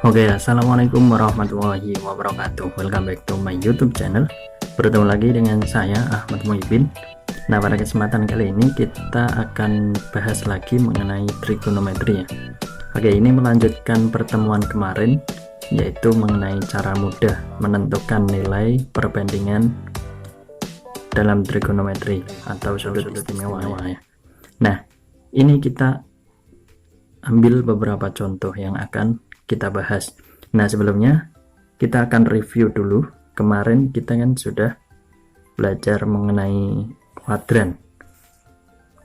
Oke, assalamualaikum warahmatullahi wabarakatuh. Welcome back to my YouTube channel. Bertemu lagi dengan saya Ahmad Muhibin. Nah, pada kesempatan kali ini kita akan bahas lagi mengenai trigonometri ya. Oke, ini melanjutkan pertemuan kemarin, yaitu mengenai cara mudah menentukan nilai perbandingan dalam trigonometri atau sudut istimewa ya. Nah, ini kita ambil beberapa contoh yang akan kita bahas. Nah, sebelumnya kita akan review dulu. Kemarin kita kan sudah belajar mengenai kuadran.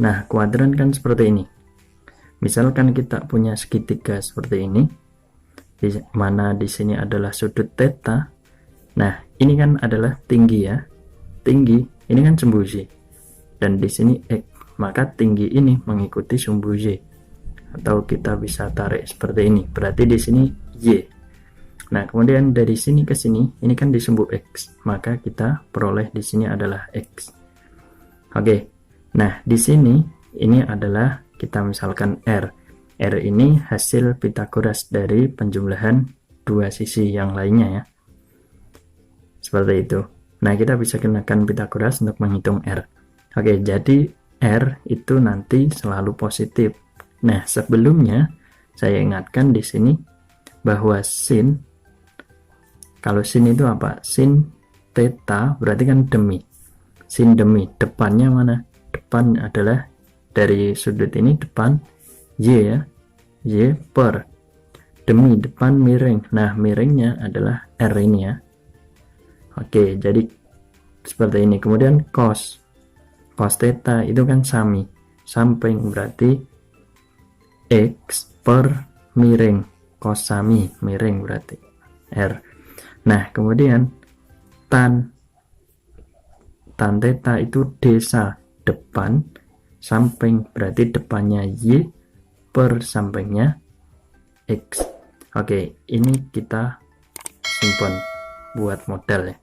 Nah, kuadran kan seperti ini. Misalkan kita punya segitiga seperti ini, di mana di sini adalah sudut theta. Nah, ini kan adalah tinggi ya. Tinggi ini kan sumbu Y. Dan di sini X, maka tinggi ini mengikuti sumbu Y. Atau kita bisa tarik seperti ini, berarti di sini Y. Nah, kemudian dari sini ke sini, ini kan di sumbu X, maka kita peroleh di sini adalah X. Oke, nah di sini ini adalah kita misalkan R. R ini hasil Pythagoras dari penjumlahan dua sisi yang lainnya ya. Seperti itu. Nah, kita bisa gunakan Pythagoras untuk menghitung R. Oke, jadi R itu nanti selalu positif. Nah, sebelumnya saya ingatkan di sini bahwa sin, kalau sin itu apa? Sin theta berarti kan demi. Sin demi, depannya mana? Depan adalah dari sudut ini depan Y ya. Y per demi, depan miring. Nah, miringnya adalah R ini ya. Oke, jadi seperti ini. Kemudian cos. Cos theta itu kan sami. Samping berarti X per miring, cos sami, miring berarti R. Nah, kemudian tan theta itu desa, depan, samping berarti depannya Y per sampingnya X. Oke, ini kita simpan buat modal ya.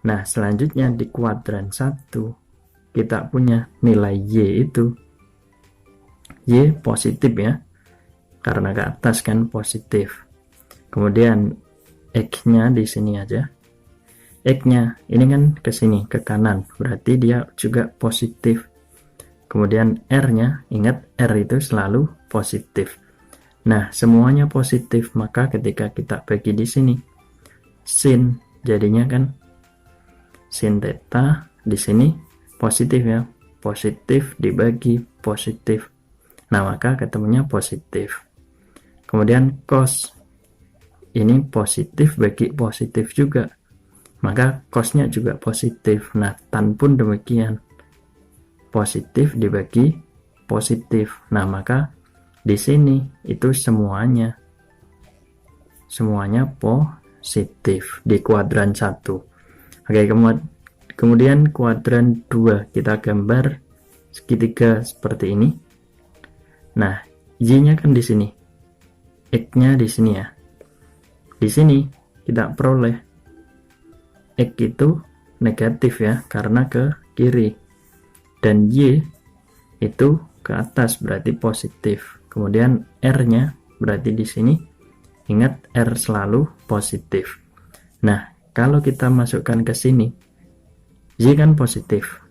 Nah, selanjutnya di kuadran 1 kita punya nilai Y itu Y positif ya, karena ke atas kan positif. Kemudian X-nya di sini aja. X-nya ini kan ke sini, ke kanan, berarti dia juga positif. Kemudian R-nya, ingat R itu selalu positif. Nah, semuanya positif, maka ketika kita bagi di sini, sin jadinya kan sin theta di sini positif ya, positif dibagi positif. Nah, maka ketemunya positif. Kemudian cos ini positif bagi positif juga, maka cosnya juga positif. Nah, tan pun demikian, positif dibagi positif. Nah, maka di sini itu semuanya positif di kuadran 1. Oke, kemudian kuadran 2 kita gambar segitiga seperti ini. Nah, Y-nya kan di sini, X-nya di sini ya. Di sini kita peroleh X itu negatif ya, karena ke kiri. Dan Y itu ke atas, berarti positif. Kemudian R-nya berarti di sini, ingat R selalu positif. Nah, kalau kita masukkan ke sini, Y kan positif,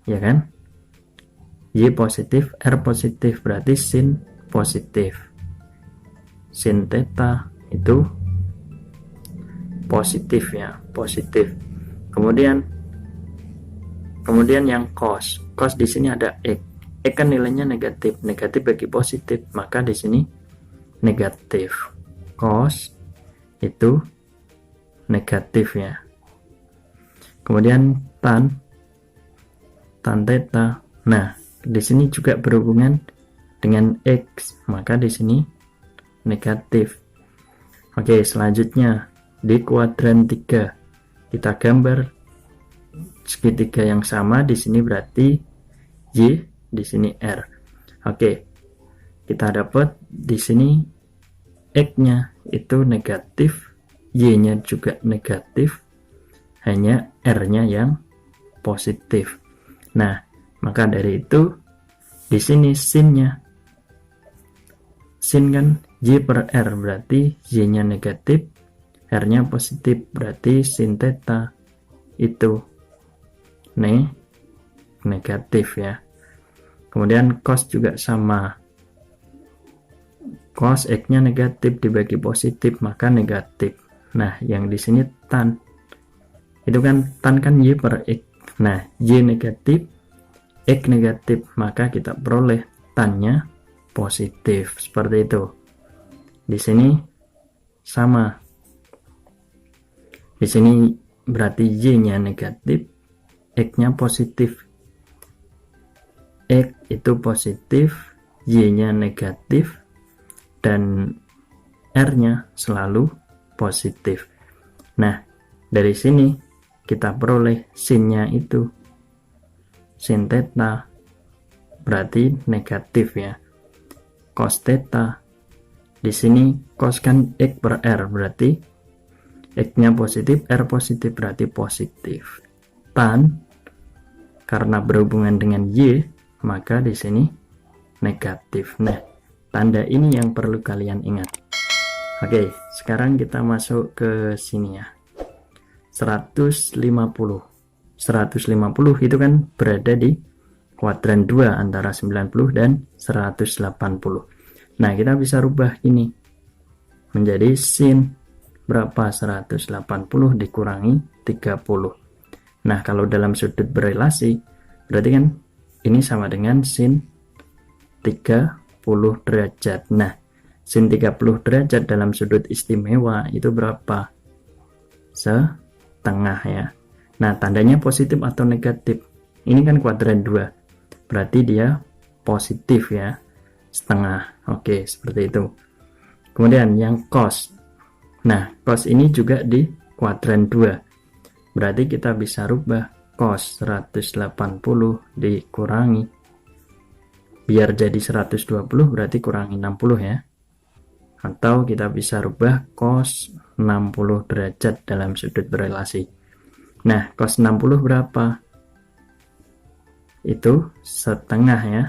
ya kan? Y positif, R positif, berarti sin positif. Sin theta itu positif ya, positif. Kemudian yang cos. Cos di sini ada X. X kan nilainya negatif, negatif bagi positif, maka di sini negatif. Cos itu negatif ya. Kemudian tan theta. Nah, di sini juga berhubungan dengan X, maka di sini negatif. Oke, selanjutnya di kuadran 3 kita gambar segitiga yang sama. Di sini berarti Y, di sini R. Oke, kita dapat di sini X-nya itu negatif, Y-nya juga negatif, hanya R-nya yang positif. Nah, maka dari itu di sini sinnya, sin kan Y per R berarti Y-nya negatif, R-nya positif, berarti sin theta itu negatif ya. Kemudian cos juga sama, cos X-nya negatif dibagi positif maka negatif. Nah, yang di sini tan, itu kan tan kan Y per X. Nah, Y negatif, X negatif, maka kita peroleh tannya positif, seperti itu. Di sini sama, di sini berarti Y-nya negatif, X-nya positif. X itu positif, Y-nya negatif, dan R-nya selalu positif. Nah, dari sini kita peroleh sin-nya itu sin theta berarti negatif ya. Cos theta, di sini cos kan X per R berarti X-nya positif, R positif berarti positif. Tan karena berhubungan dengan Y, maka di sini negatif. Nah, tanda ini yang perlu kalian ingat. Oke, sekarang kita masuk ke sini ya. 150 itu kan berada di kuadran 2 antara 90 dan 180. Nah, kita bisa rubah ini menjadi sin berapa? 180 dikurangi 30. Nah, kalau dalam sudut berelasi berarti kan ini sama dengan sin 30 derajat. Nah, sin 30 derajat dalam sudut istimewa itu berapa? Setengah ya. Nah, tandanya positif atau negatif? Ini kan kuadran 2. Berarti dia positif ya. Setengah. Oke, seperti itu. Kemudian yang cos. Nah, cos ini juga di kuadran 2. Berarti kita bisa rubah cos 180 dikurangi, biar jadi 120 berarti kurangi 60 ya. Atau kita bisa rubah cos 60 derajat dalam sudut berelasi. Nah, cos 60 berapa? Itu setengah ya.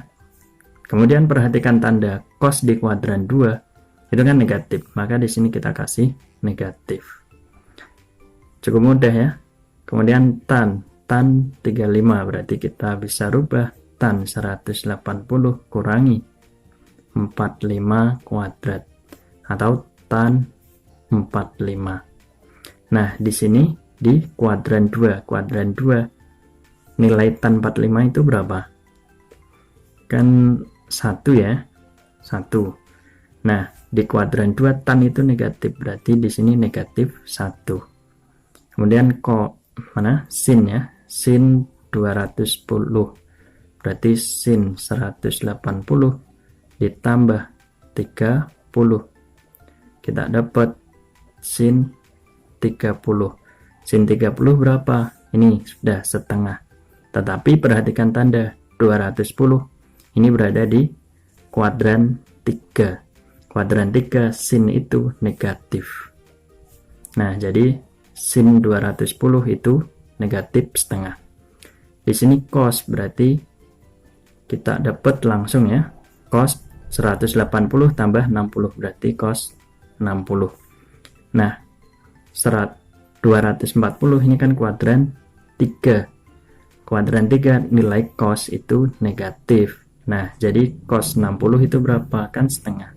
Kemudian perhatikan tanda cos di kuadran 2 itu kan negatif, maka di sini kita kasih negatif. Cukup mudah ya. Kemudian tan 35 berarti kita bisa rubah tan 180 kurangi 45 kuadrat atau tan 45. Nah, di sini di kuadran 2, nilai tan 45 itu berapa? Kan 1 ya. 1. Nah, di kuadran 2 tan itu negatif, berarti di sini negatif 1. Kemudian sin ya, sin 210 berarti sin 180 ditambah 30, kita dapat sin 30. Sin 30 berapa? Ini sudah setengah. Tetapi perhatikan tanda 210 ini berada di kuadran 3. Kuadran 3 sin itu negatif. Nah, jadi sin 210 itu negatif setengah. Di sini cos berarti kita dapat langsung ya. Cos 180 tambah 60 berarti cos 60. Nah, 240 ini kan kuadran 3. Kuadran 3 nilai cos itu negatif. Nah, jadi cos 60 itu berapa? Kan setengah.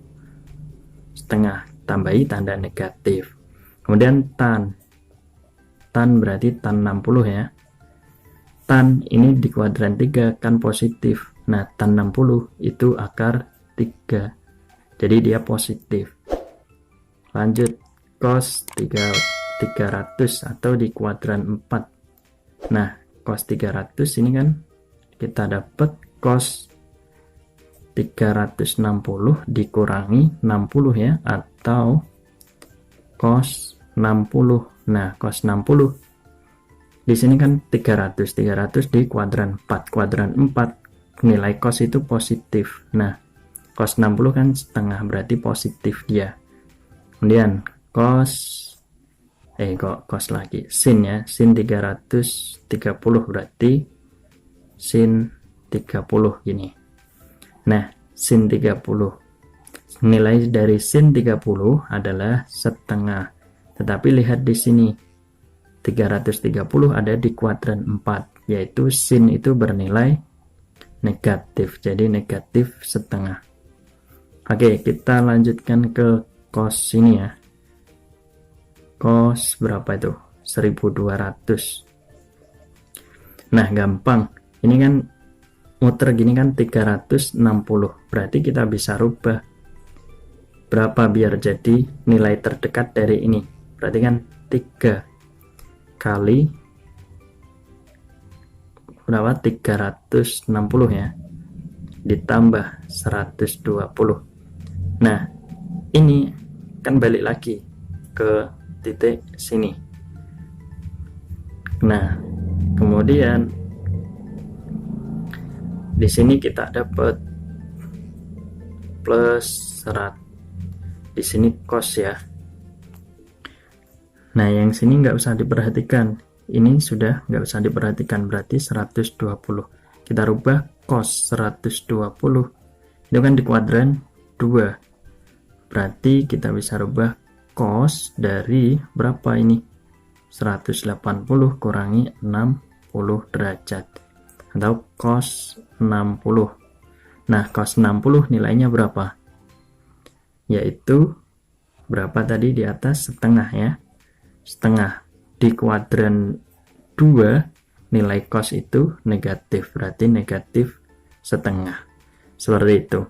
Setengah, tambahi tanda negatif. Kemudian tan berarti tan 60 ya. Tan ini di kuadran 3 kan positif. Nah, tan 60 itu akar 3. Jadi dia positif. Lanjut, cos 300 atau di kuadran 4. Nah, cos 300 ini kan kita dapat cos 360 dikurangi 60 ya, atau cos 60. Nah, cos 60 di sini kan 300 di kuadran 4. Kuadran 4 nilai cos itu positif. Nah, cos 60 kan setengah berarti positif dia. Kemudian cos lagi, sin ya, sin 330 berarti sin 30 gini. Nah, sin 30 nilai dari sin 30 adalah setengah. Tetapi lihat di sini 330 ada di kuadran 4, yaitu sin itu bernilai negatif, jadi negatif setengah. Oke, kita lanjutkan ke cos ini ya. Cos berapa itu? 1200. Nah, gampang. Ini kan muter gini kan 360. Berarti kita bisa rubah berapa biar jadi nilai terdekat dari ini. Berarti kan 3 kali berapa? 360 ya. Ditambah 120. Nah, ini kan balik lagi ke titik sini. Nah, kemudian di sini kita dapat plus 100. Di sini cos ya. Nah, yang sini nggak usah diperhatikan. Ini sudah nggak usah diperhatikan, berarti 120. Kita rubah cos 120. Itu kan di kuadran 2. Berarti kita bisa rubah cos dari berapa ini? 180 kurangi 60 derajat. Atau cos 60. Nah, cos 60 nilainya berapa? Yaitu berapa tadi di atas? Setengah ya. Setengah. Di kuadran 2 nilai cos itu negatif, berarti negatif setengah. Seperti itu.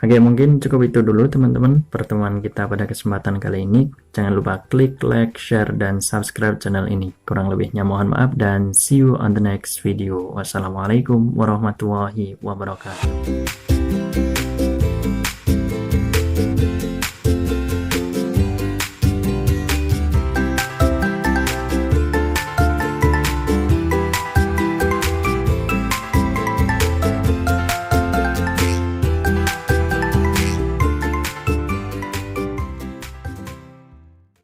Oke, mungkin cukup itu dulu teman-teman pertemuan kita pada kesempatan kali ini. Jangan lupa klik like, share, dan subscribe channel ini. Kurang lebihnya mohon maaf dan see you on the next video. Wassalamualaikum warahmatullahi wabarakatuh.